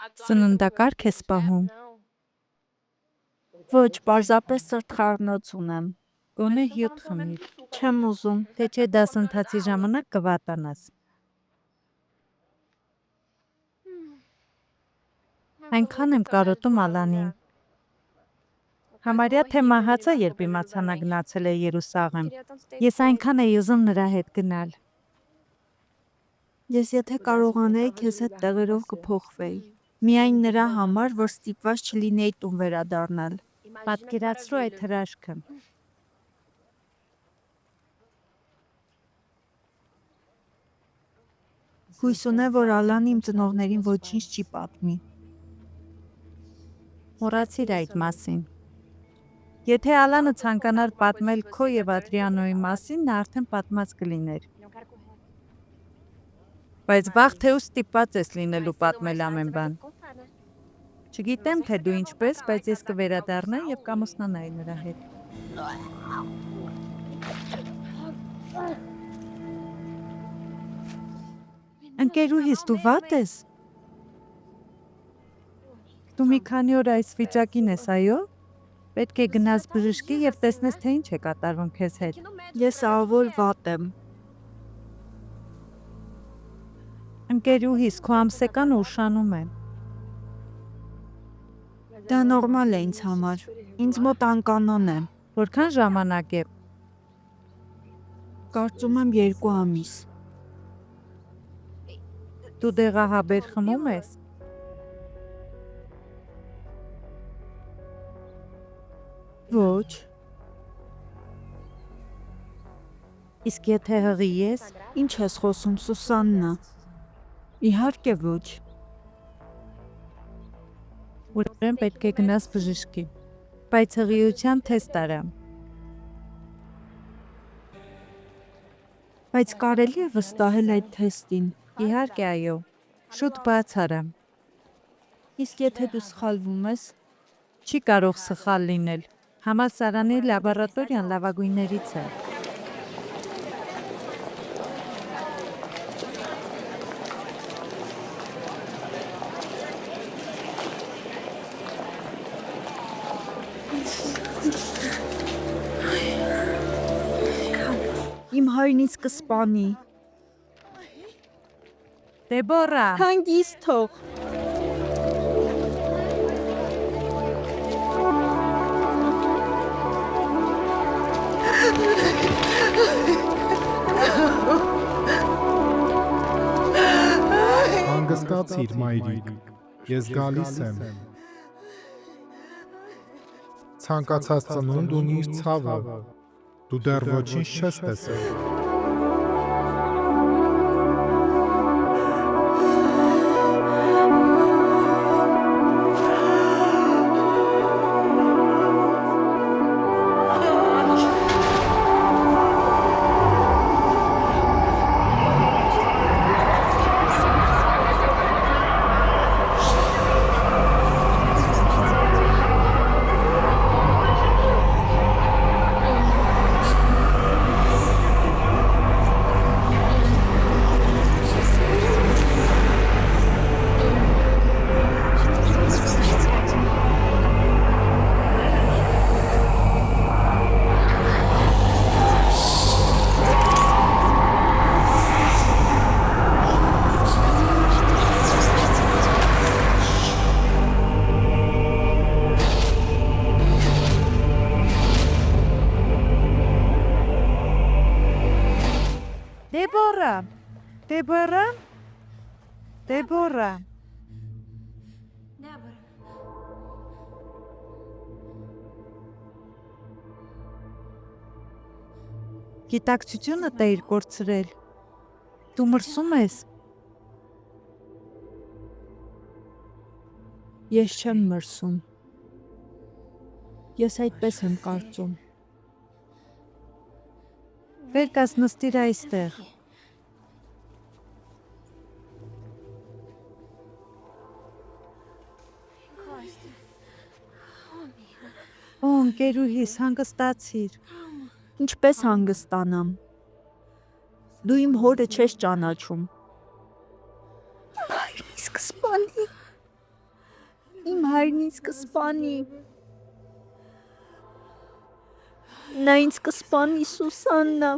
Սննդակարգ ես պահում։ Ոչ, պարզապես սրտխառնոց ունեմ։ Գոնե 7 խմիր, Չեմ ուզում։ թե չէ դասընթացի ժամանակ կվատանաս։ Այնքան եմ կարոտում Ալանին։ Համարյա թե մահացա, երբ իմացա նա գնացել է Երուսաղեմ։ Ես այնքան էի ուզում նրա հետ գնալ։ Ես եթե կարողանեի, քեզ հետ տեղերով կփոխվեի։ Միայն նրա համար, որ ստիպված չլինեի տուն վերադառնալ։ Պատկերացրու այդ հրաշքը։ Հույս ունեմ, որ Ալան իմ ծնողներին ոչինչ չի պատմի։ Մոռացիր այդ մասին։ Եթե Ալանը ցանկանար պատմել քո եւ Ադրիանոյի մասին, նա արդեն պատմած կլիներ։ Բայց վաղ թե ուշ ստիպված ես լինելու պատմել ամեն բան։ Չգիտեմ, թե դու ինչպես, բայց ես կվերադառնայի եւ կամուսնանայի նրա հետ։ Ընկերուհիս, դու վատ ես։ Դու մի քանի օր այս վիճակին ես, այո։ Պետք է գնաս բժշկի եւ տեսնես, թե ինչ է կատարվում քեզ հետ։ Ես ահավոր վատ եմ։ Ընկերուհիս, քո ամսեկանը ուշանում է։ Դա նորմալ է ինձ համար։ Ինձ մոտ անկանոն է։ Որքան ժամանակ է։ Կարծում եմ 2 ամիս։ Դու դեղահաբեր խմում ես։ Ոչ։ Իսկ եթե հղի ես, Ինչ ես խոսում, Սուսաննա։ Իհարկե ոչ։ ուրեմն պետք է գնաս բժշկի։ Բայց հղիության թեստ արա։ Բայց կարելի է վստահել այդ թեստին։ Իհարկե այո։ Շուտ բաց արա։ Իսկ եթե դու սխալվում ես, Չի կարող սխալ լինել։ Համալսարանի լաբորատորիան լավագույններից է։ իմ հայրն ինձ կսպանի։ Դեբորա, Հանգիստ թող։ Հանգստացիր, մայրիկ, ես գալիս եմ։ Ցանկացած ծնունդ ունի իր ցավը։ Դու դեռ ոչինչ չես տեսել։ Դեբորա, Դեբորա, Դեբորա։ Գիտակցությունը տեիր կորցրել։ Դու մրսում ես։ Ես չեմ մրսում։ Ես այդպես եմ կարծում։ Վեր կաց նստիր այստեղ։ Օ, ընկերուհիս, հանգստացիր։ Ինչպես հանգստանամ։ Դու իմ հորը չես ճանաչում։ Ինձ կսպանի։ հայրն ինձ կսպանի։ Նա ինձ կսպանի, Սուսաննա։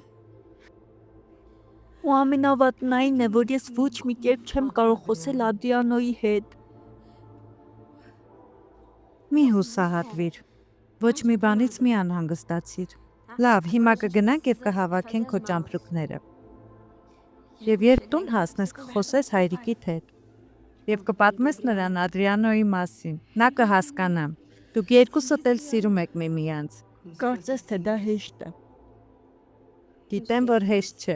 Ու ամենավատն այն է, որ ես ոչ մի կերպ չեմ կարող խոսել Ադրիանոյի հետ։ Մի հուսահատվիր։ Ոչ մի բանից մի անհանգստացիր։ Լավ, հիմա կգնանք եւ կհավաքենք քո ճամփրուկները։ Եվ երբ տուն հասնես, կխոսես հայրիկիդ հետ։ Եվ կպատմես նրան Ադրիանոյի մասին։ Նա կհասկանա։ Դուք երկուսդ էլ սիրում եք միմյանց։ Կարծես թե դա հեշտ է։ Գիտեմ, որ հեշտ չէ։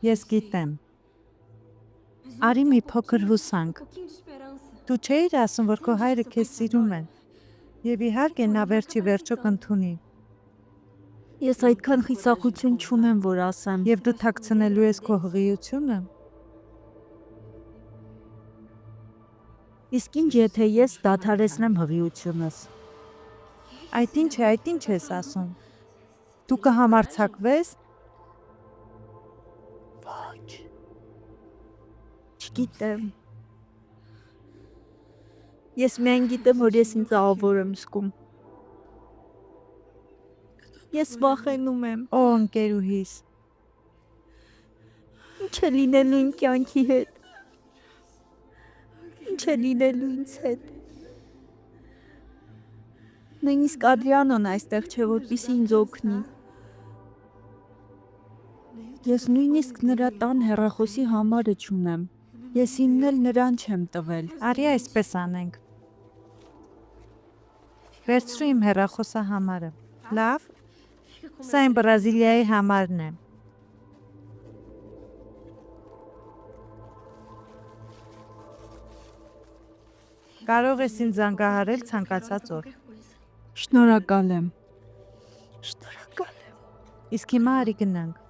Ես գիտեմ։ Արի մի փոքր հուսանք։ Դու չէիր ասում, որ քո հայրը քեզ սիրում է։ Եվ իհարկե նա վերջի վերջո կընդունի։ Ես այդքան խիսախություն չունեմ, որ ասեմ։ Եվ դու թաքցնելու ես քո հղիությունը։ Իսկ ինչ եթե ես դադարեցնեմ հղիությունս։ Այդ ինչ ես ասում։ Դու կհամարձակվես։ Ոչ։ Չգիտեմ։ Ես միայն գիտեմ, որ ես ինձ ահավոր եմ զգում։ Ես վախենում եմ։ Օ, ընկերուհիս։ Ինչ է լինելու իմ կյանքի հետ։ Ինչ է լինելու ինձ հետ։ Նույնիսկ Ադրիանոն այստեղ չէ, որպեսզի ինձ օգնի։ Ես նույնիսկ նրա տան հեռախոսի համարը չունեմ։ Ես ինքն էլ նրան չեմ տվել։ Արի այսպես անենք։ Վերցրու իմ հեռախոսա համարը։ Լավ։ Սա իմ Բրազիլիայի համարն է։ Կարող ես ինձ զանգահարել ցանկացած օր։ Շնորհակալ եմ։ Շնորհակալ եմ։ Իսկ հիմա արի գնանք։